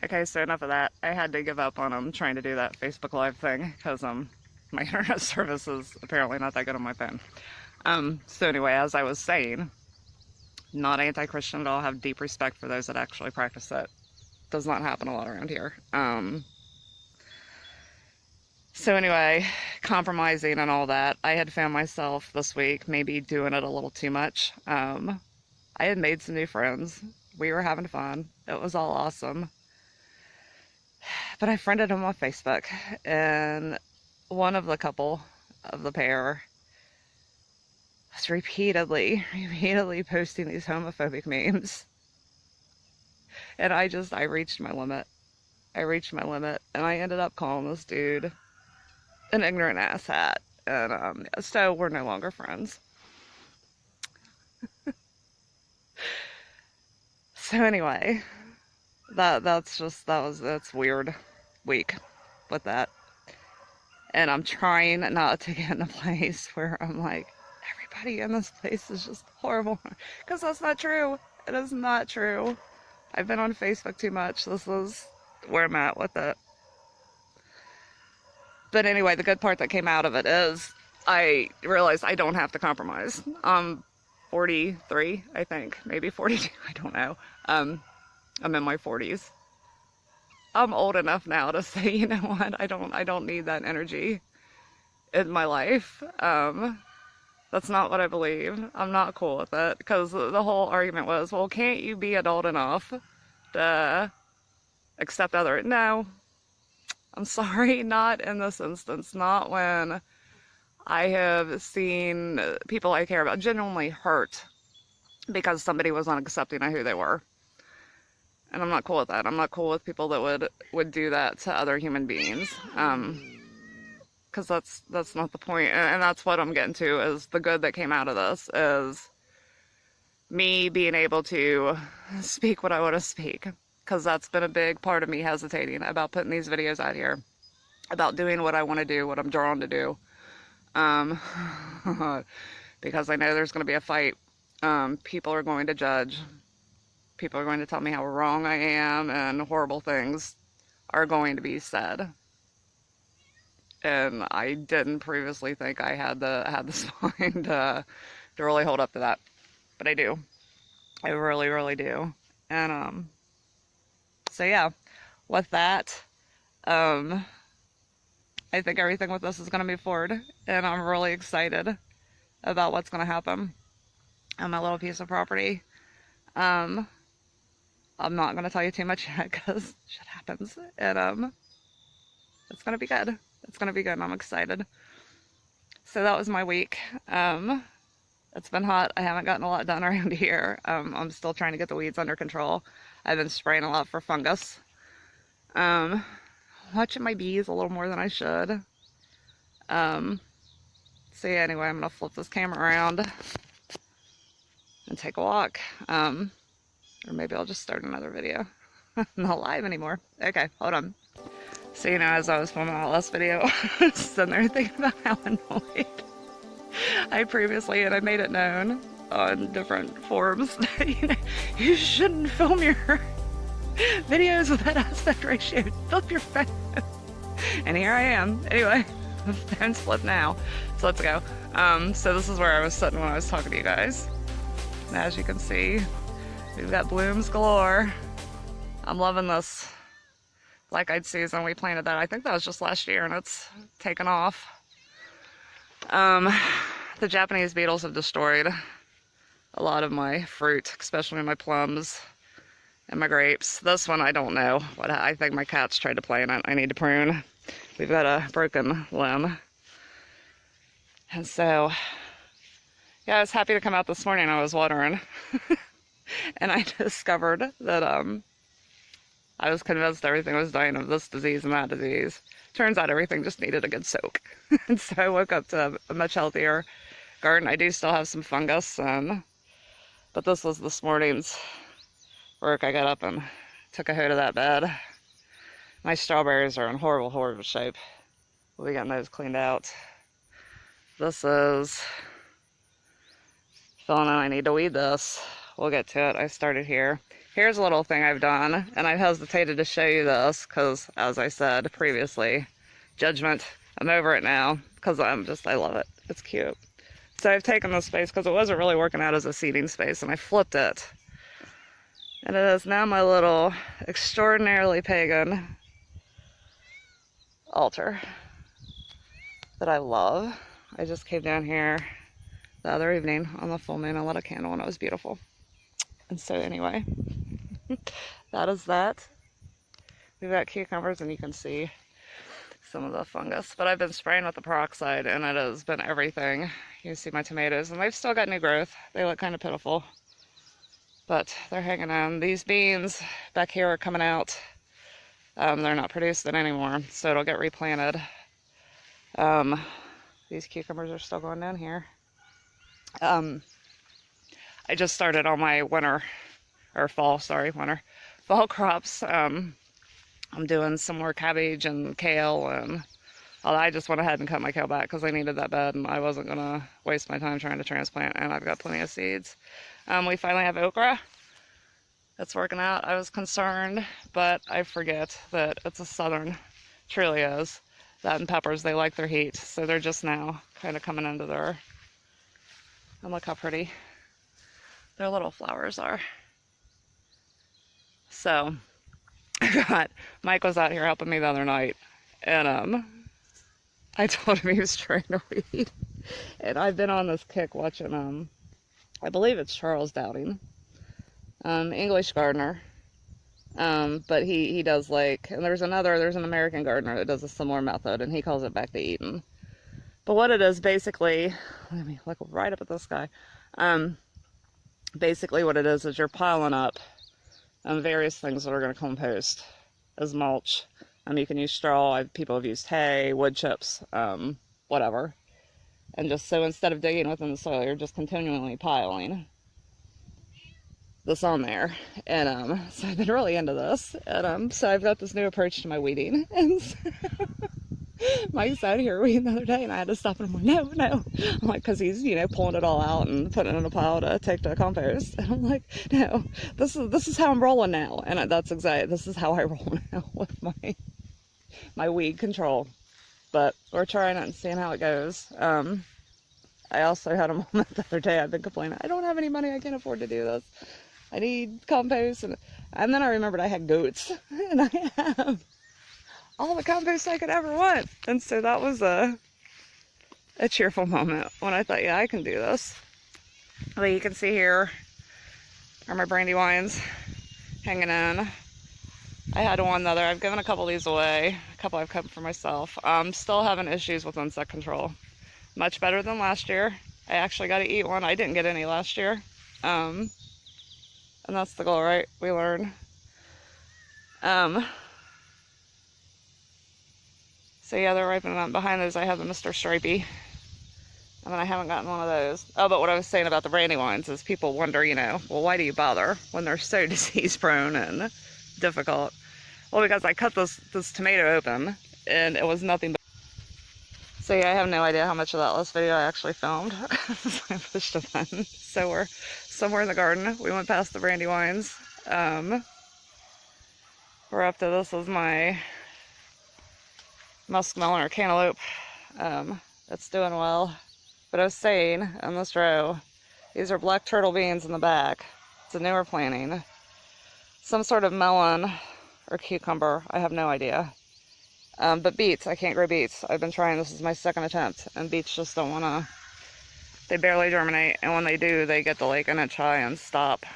Okay, so enough of that. I had to give up on trying to do that Facebook Live thing because my internet service is apparently not that good on my phone. So anyway, as I was saying, not anti-Christian at all. Have deep respect for those that actually practice it. Does not happen a lot around here. So anyway, compromising and all that, I had found myself this week maybe doing it a little too much. I had made some new friends. We were having fun. It was all awesome. But I friended them on Facebook, and one of the couple of the pair was repeatedly posting these homophobic memes. And I reached my limit. And I ended up calling this dude an ignorant asshat. And so we're no longer friends. So anyway, that's weird week with that. And I'm trying not to get in a place where I'm like, everybody in this place is just horrible. Because that's not true. It is not true. I've been on Facebook too much. This is where I'm at with it. But anyway, the good part that came out of it is I realized I don't have to compromise. 43, I think, maybe 42, I don't know. I'm in my 40s. I'm old enough now to say, you know what, I don't need that energy in my life. That's not what I believe. I'm not cool with it, because the whole argument was, well, can't you be adult enough to accept other? No, I'm sorry, not in this instance. Not when I have seen people I care about genuinely hurt because somebody was unaccepting of who they were. And I'm not cool with that. I'm not cool with people that would do that to other human beings. Because that's not the point. And that's what I'm getting to, is the good that came out of this is me being able to speak what I want to speak. Because that's been a big part of me hesitating about putting these videos out here, about doing what I want to do, what I'm drawn to do. Because I know there's going to be a fight. People are going to judge. People are going to tell me how wrong I am, and horrible things are going to be said. And I didn't previously think I had the spine to really hold up to that, but I do. I really, really do. And so yeah, with that, I think everything with this is going to move forward, and I'm really excited about what's going to happen on my little piece of property. I'm not going to tell you too much yet, because shit happens, and it's going to be good. It's going to be good, and I'm excited. So that was my week. It's been hot. I haven't gotten a lot done around here. I'm still trying to get the weeds under control. I've been spraying a lot for fungus. Watching my bees a little more than I should. So yeah, anyway, I'm going to flip this camera around and take a walk. Or maybe I'll just start another video. Not live anymore. Okay, hold on. So, you know, as I was filming that last video, I was sitting there thinking about how annoyed I previously, and I made it known on different forums, that, you know, you shouldn't film your videos with that aspect ratio. Flip your phone. And here I am. Anyway, the phone's flipped now. So let's go. So this is where I was sitting when I was talking to you guys. And as you can see, we've got blooms galore. I'm loving this black-eyed Susan. We planted that, I think that was just last year, and it's taken off. The Japanese beetles have destroyed a lot of my fruit, especially my plums and my grapes. This one, I don't know. I think my cats tried to play in it. I need to prune. We've got a broken limb. And so, yeah, I was happy to come out this morning. I was watering. And I discovered that I was convinced everything was dying of this disease and that disease. Turns out everything just needed a good soak. And so I woke up to a much healthier garden. I do still have some fungus, but this was this morning's work. I got up and took a hoot of that bed. My strawberries are in horrible, horrible shape. We'll be getting those cleaned out. This is filling in. I need to weed this. We'll get to it. I started here. Here's a little thing I've done, and I hesitated to show you this because, as I said previously, judgment. I'm over it now because I love it. It's cute. So I've taken this space because it wasn't really working out as a seating space, and I flipped it. And it is now my little extraordinarily pagan altar that I love. I just came down here the other evening on the full moon and lit a candle, and it was beautiful. And so anyway, that is that. We've got cucumbers, and you can see some of the fungus, but I've been spraying with the peroxide, and it has been everything. You can see my tomatoes, and they've still got new growth. They look kind of pitiful, but they're hanging on. These beans back here are coming out. They're not producing anymore, so it'll get replanted. These cucumbers are still going down here. I just started on my fall crops. I'm doing some more cabbage and kale, and I just went ahead and cut my kale back because I needed that bed, and I wasn't going to waste my time trying to transplant, and I've got plenty of seeds. We finally have okra. It's working out. I was concerned, but I forget that it's a southern, truly is. That and peppers, they like their heat, so they're just now kind of coming into their, and look how pretty their little flowers are. So, Mike was out here helping me the other night, and I told him he was trying to weed, and I've been on this kick watching, I believe it's Charles Dowding, English gardener, but he does like, and there's an American gardener that does a similar method, and he calls it back to Eden. But what it is basically, let me look right up at this guy. Basically what it is you're piling up various things that are going to compost as mulch. You can use straw. People have used hay, wood chips, whatever. And just so instead of digging within the soil, you're just continually piling this on there. And so I've been really into this. And so I've got this new approach to my weeding. And so Mike's out here weeding the other day, and I had to stop him. I'm like, no. I'm like, because he's, pulling it all out and putting it in a pile to take to compost. And I'm like, no, this is how I'm rolling now. And this is how I roll now with my weed control. But we're trying it and seeing how it goes. I also had a moment the other day. I've been complaining, I don't have any money. I can't afford to do this. I need compost. And then I remembered I had goats, and I have all the compost I could ever want. And so that was a cheerful moment when I thought, yeah, I can do this. But you can see here are my brandywines hanging in. I had one the other. I've given a couple of these away. A couple I've kept for myself. I'm still having issues with insect control. Much better than last year. I actually got to eat one. I didn't get any last year. And that's the goal, right? We learn. So yeah, they're ripening up. Behind those I have the Mr. Stripey. I mean, I haven't gotten one of those. Oh, but what I was saying about the brandywines is people wonder, well, why do you bother when they're so disease prone and difficult? Well, because I cut this tomato open, and it was nothing but... So yeah, I have no idea how much of that last video I actually filmed. I pushed a button. So we're somewhere in the garden. We went past the brandywines. We're up to, this is my muskmelon or cantaloupe. It's doing well. But I was saying, on this row, these are black turtle beans in the back. It's a newer planting. Some sort of melon or cucumber, I have no idea. But beets, I can't grow beets. I've been trying, this is my second attempt, and beets just don't want to, they barely germinate, and when they do, they get to like an inch high and stop.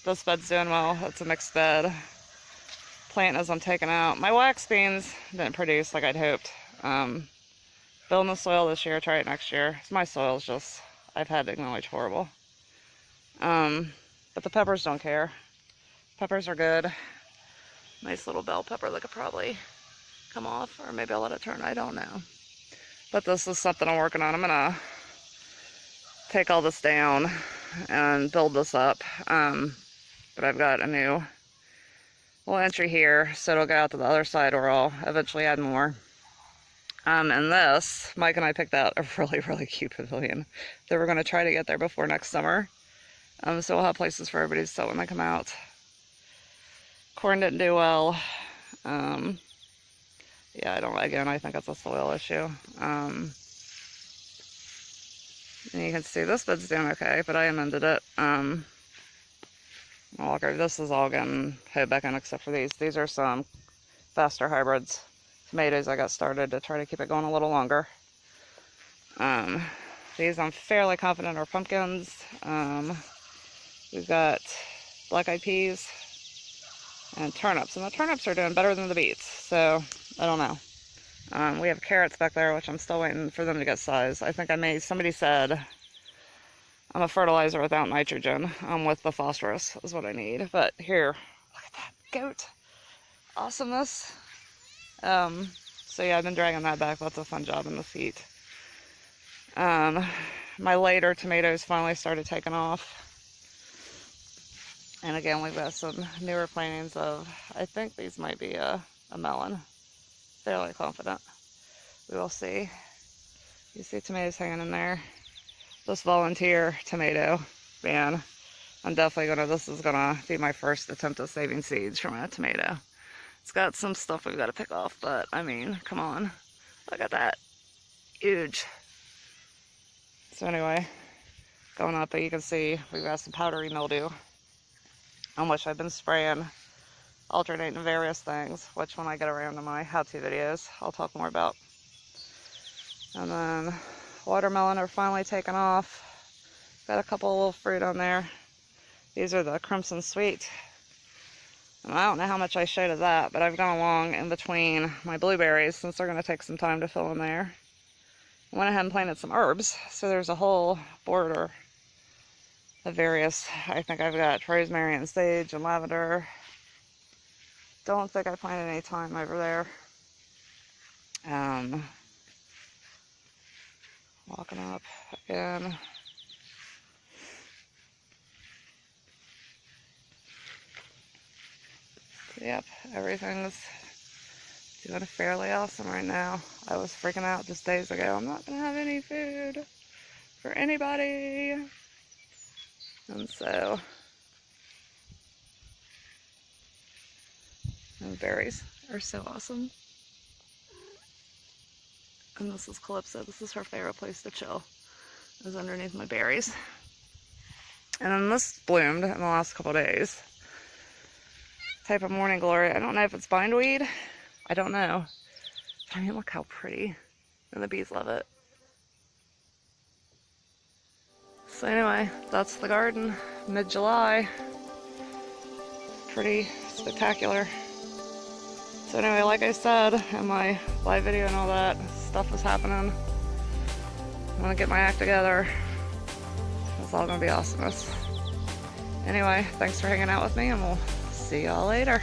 This bed's doing well. It's a mixed bed. Plant as I'm taking out. My wax beans didn't produce like I'd hoped. Building the soil this year, try it next year. My soil's just, I've had to acknowledge, horrible. But the peppers don't care. Peppers are good. Nice little bell pepper that could probably come off, or maybe I'll let it turn, I don't know. But this is something I'm working on. I'm gonna take all this down and build this up. But I've got a new little entry here, so it'll go out to the other side, or I'll eventually add more. And this, Mike and I picked out a really, really cute pavilion that we're going to try to get there before next summer. So we'll have places for everybody to sit when they come out. Corn didn't do well. Yeah, I think it's a soil issue. And you can see this bed's doing okay, but I amended it. This is all getting hoed back in except for these. These are some faster hybrids. Tomatoes I got started to try to keep it going a little longer. These I'm fairly confident are pumpkins. We've got black-eyed peas and turnips, and the turnips are doing better than the beets, so I don't know. We have carrots back there, which I'm still waiting for them to get size. I think somebody said I'm a fertilizer without nitrogen. With the phosphorus is what I need. But here, look at that goat. Awesomeness. So yeah, I've been dragging that back. That's a fun job in the feet. My later tomatoes finally started taking off. And again, we've got some newer plantings of, I think these might be a melon. Fairly confident. We will see. You see tomatoes hanging in there. This volunteer tomato, man, this is gonna be my first attempt at saving seeds from a tomato. It's got some stuff we've got to pick off, but I mean, come on. Look at that. Huge. So anyway, going up, you can see we've got some powdery mildew, on which I've been spraying, alternating various things, which when I get around to my how-to videos, I'll talk more about. And then watermelon are finally taking off. Got a couple little fruit on there. These are the Crimson Sweet. And I don't know how much I showed of that, but I've gone along in between my blueberries, since they're going to take some time to fill in there. I went ahead and planted some herbs, so there's a whole border of various. I think I've got rosemary and sage and lavender. Don't think I planted any thyme over there. Walking up again. Yep, everything's doing fairly awesome right now. I was freaking out just days ago. I'm not going to have any food for anybody. And so, and berries are so awesome. And this is Calypso. This is her favorite place to chill, is underneath my berries. And then this bloomed in the last couple days. Type of morning glory. I don't know if it's bindweed. I don't know. But I mean, look how pretty. And the bees love it. So anyway, that's the garden, mid-July. Pretty spectacular. So anyway, like I said in my live video and all that, stuff is happening. I'm gonna get my act together. It's all gonna be awesomeness. Anyway, thanks for hanging out with me, and we'll see y'all later.